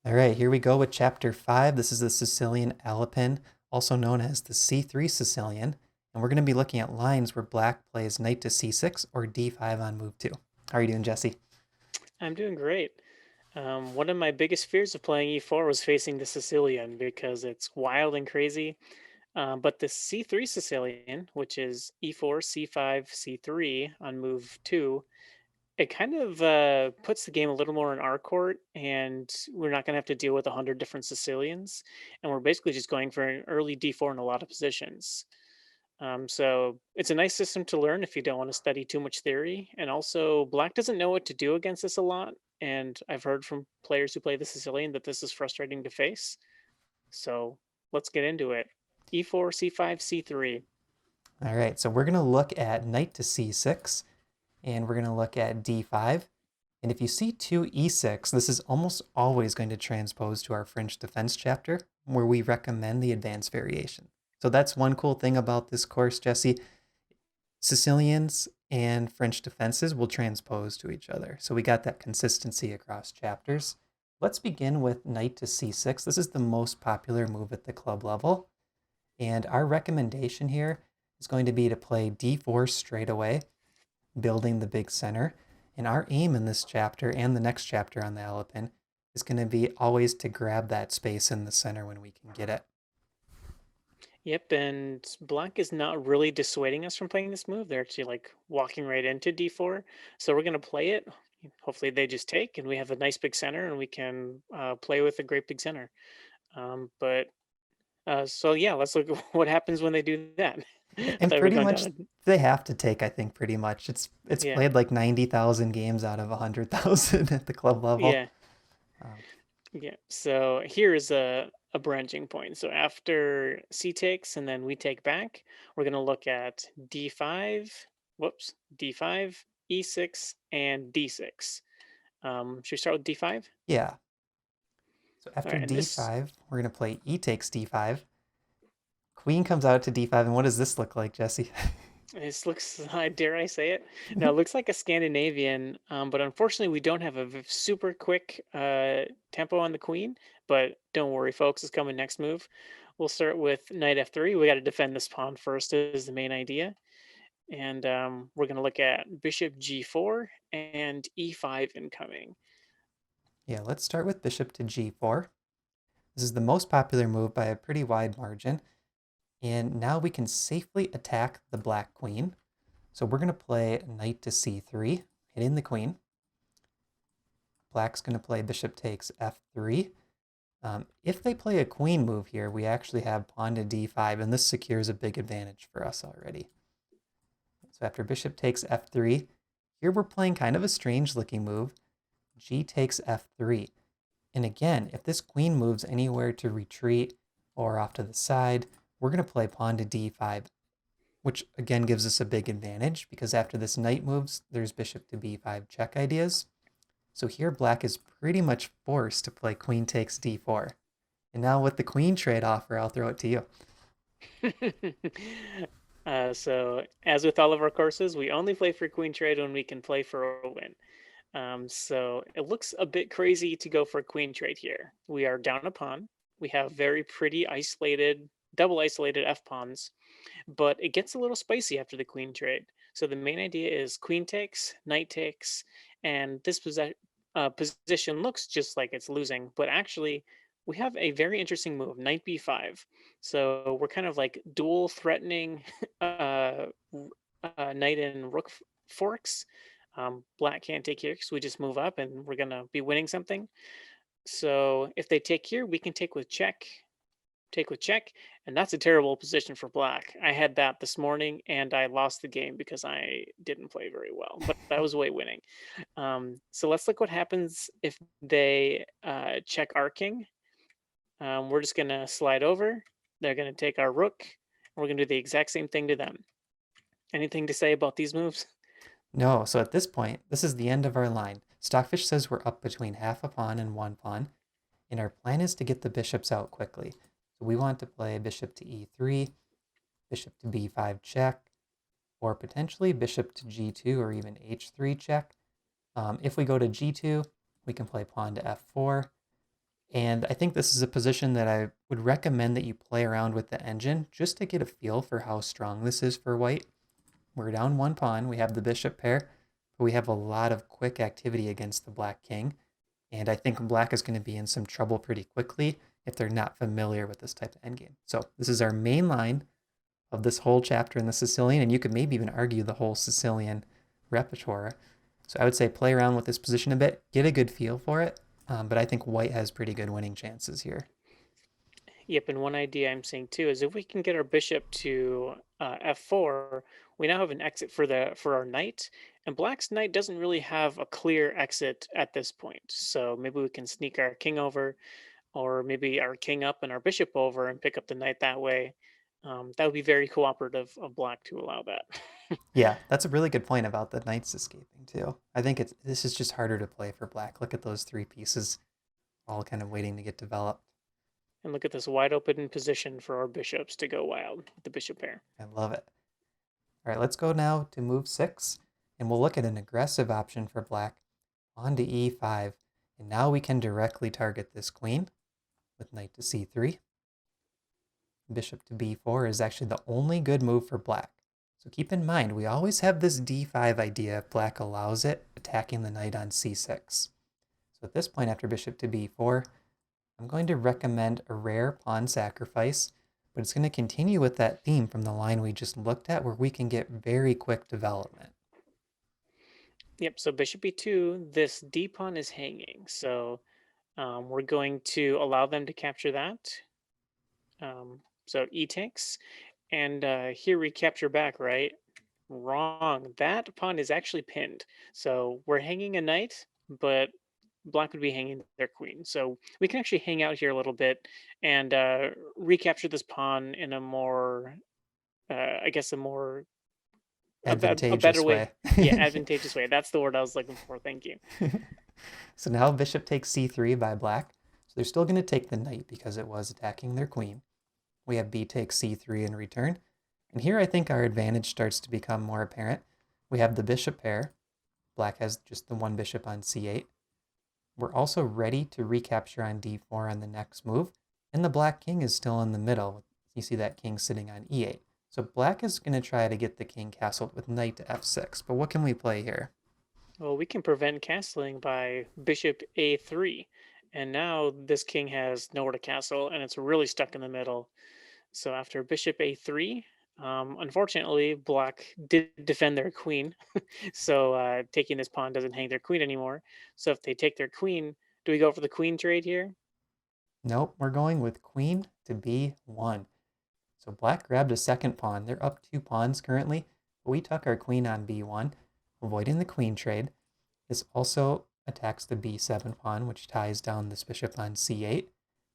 All right, here we go with chapter 5. This is the Sicilian Alapin, also known as the C3 Sicilian. And we're going to be looking at lines where black plays knight to c6 or d5 on move 2. How are you doing, Jesse? I'm doing great. One of my biggest fears of playing e4 was facing the Sicilian because it's wild and crazy. But the c3 Sicilian, which is e4, c5, c3 on move 2, it kind of puts the game a little more in our court, and we're not going to have to deal with 100 different Sicilians. And we're basically just going for an early d4 in a lot of positions. So it's a nice system to learn if you don't want to study too much theory. And also, black doesn't know what to do against this a lot. And I've heard from players who play the Sicilian that this is frustrating to face. So let's get into it. E4, c5, c3. All right, so we're going to look at knight to c6, and we're going to look at d5. And if you see 2 e6, this is almost always going to transpose to our French defense chapter, where we recommend the advanced variation. So that's one cool thing about this course, Jesse. Sicilians and French defenses will transpose to each other. So we got that consistency across chapters. Let's begin with knight to c6. This is the most popular move at the club level. And our recommendation here is going to be to play d4 straight away, building the big center. And our aim in this chapter and the next chapter on the Alapin is going to be always to grab that space in the center when we can get it. Yep, and black is not really dissuading us from playing this move. They're actually like walking right into d4. So we're going to play it. Hopefully they just take and we have a nice big center and we can play with a great big center. But so yeah, let's look at what happens when they do that. And So we're pretty going much down. they have to take, I think, pretty much. It's Yeah, played like 90,000 games out of 100,000 at the club level. yeah, Um, yeah. So here is a branching point. So after c takes and then we take back, we're gonna look at d5. Whoops, d5, e6, and d6. Should we start with d5? yeah. So All after right, and this d5, we're going to play e takes d5. Queen comes out to d5, and what does this look like, Jesse? This looks, dare I say it? No, it looks like a Scandinavian, but unfortunately, we don't have a super quick tempo on the queen. But don't worry, folks, it's coming next move. We'll start with knight f3. We got to defend this pawn first, is the main idea. And we're going to look at bishop g4 and e5 incoming. Yeah, let's start with bishop to g4. This is the most popular move by a pretty wide margin. And now we can safely attack the black queen. So we're going to play knight to c3, hitting the queen. Black's going to play bishop takes f3. If they play a queen move here, we actually have pawn to d5, and this secures a big advantage for us already. So after bishop takes f3, here we're playing kind of a strange looking move. G takes f3. And again, if this queen moves anywhere to retreat or off to the side, we're going to play pawn to d5, which again gives us a big advantage because after this knight moves, there's bishop to b5 check ideas. So here black is pretty much forced to play queen takes d4. And now with the queen trade offer, I'll throw it to you. So, as with all of our courses, we only play for queen trade when we can play for a win. So it looks a bit crazy to go for a queen trade here. We are down a pawn. We have very pretty isolated, double isolated f pawns, but it gets a little spicy after the queen trade. So the main idea is queen takes, knight takes, and this position looks just like it's losing, but actually we have a very interesting move, knight b5. So we're kind of like dual threatening knight and rook forks. Black can't take here because we just move up and we're gonna be winning something. So if they take here, we can take with check, and that's a terrible position for black. I had that this morning and I lost the game because I didn't play very well, but I was way winning. So let's look what happens if they check our king. We're just gonna slide over. They're gonna take our rook. And we're gonna do the exact same thing to them. Anything to say about these moves? No, so at this point, this is the end of our line. Stockfish says we're up between half a pawn and one pawn, and our plan is to get the bishops out quickly. So we want to play bishop to e3, bishop to b5 check, or potentially bishop to g2 or even h3 check. If we go to g2, we can play pawn to f4. And I think this is a position that I would recommend that you play around with the engine just to get a feel for how strong this is for white. We're down one pawn. We have the bishop pair, but we have a lot of quick activity against the black king. And I think black is going to be in some trouble pretty quickly if they're not familiar with this type of endgame. So this is our main line of this whole chapter in the Sicilian, and you could maybe even argue the whole Sicilian repertoire. So I would say play around with this position a bit, get a good feel for it. But I think white has pretty good winning chances here. Yep, and one idea I'm seeing too is if we can get our bishop to f4, we now have an exit for our knight, and black's knight doesn't really have a clear exit at this point. So maybe we can sneak our king over, or maybe our king up and our bishop over and pick up the knight that way. That would be very cooperative of black to allow that. Yeah, that's a really good point about the knights escaping too. I think this is just harder to play for black. Look at those three pieces all kind of waiting to get developed. And look at this wide open position for our bishops to go wild with the bishop pair. I love it. All right, let's go now to move 6, and we'll look at an aggressive option for black on to e5. And now we can directly target this queen with knight to c3. Bishop to b4 is actually the only good move for black. So keep in mind, we always have this d5 idea if black allows it, attacking the knight on c6. So at this point, after bishop to b4, I'm going to recommend a rare pawn sacrifice, but it's going to continue with that theme from the line we just looked at where we can get very quick development. Yep, so bishop e2, this d pawn is hanging. So we're going to allow them to capture that. So e takes, and here we capture back, right? Wrong. That pawn is actually pinned. So we're hanging a knight, but black would be hanging their queen. So we can actually hang out here a little bit and recapture this pawn in a more, I guess, a better Advantageous way. way. Yeah, advantageous way. That's the word I was looking for. Thank you. So now bishop takes c3 by black. So they're still going to take the knight because it was attacking their queen. We have b takes c3 in return. And here I think our advantage starts to become more apparent. We have the bishop pair. Black has just the one bishop on c8. We're also ready to recapture on d4 on the next move. And the black king is still in the middle. You see that king sitting on e8. So black is going to try to get the king castled with knight to f6. But what can we play here? Well, we can prevent castling by bishop a3. And now this king has nowhere to castle, and it's really stuck in the middle. So after bishop a3, unfortunately, black did defend their queen. So taking this pawn doesn't hang their queen anymore. So if they take their queen, do we go for the queen trade here? Nope, we're going with queen to b1. So black grabbed a second pawn. They're up 2 pawns currently, but we took our queen on b1, avoiding the queen trade. This also attacks the b7 pawn, which ties down this bishop on c8,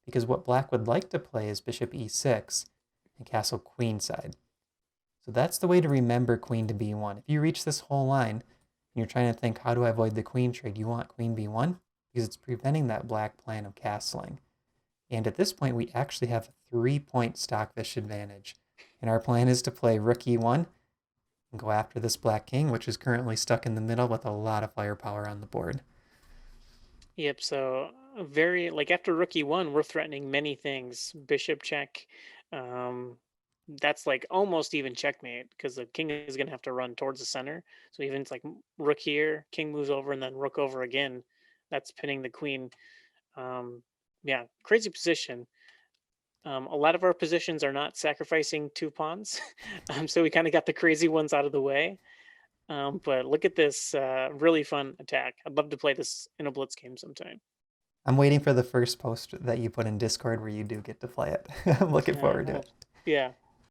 because what black would like to play is bishop e6 and castle queenside. So that's the way to remember queen to b1. If you reach this whole line and you're trying to think, how do I avoid the queen trade? You want queen b1 because it's preventing that black plan of castling. And at this point, we actually have a 3-point stockfish advantage. And our plan is to play rook e1 and go after this black king, which is currently stuck in the middle with a lot of firepower on the board. Yep. So very like after rook e1, we're threatening many things. Bishop check. Um, that's like almost even checkmate because the king is going to have to run towards the center. So even it's like rook here, king moves over, and then rook over again. That's pinning the queen. Um, yeah, crazy position. A lot of our positions are not sacrificing 2 pawns, so we kind of got the crazy ones out of the way. But look at this really fun attack. I'd love to play this in a blitz game sometime. I'm waiting for the first post that you put in Discord where you do get to play it. I'm looking forward to Well, it. yeah,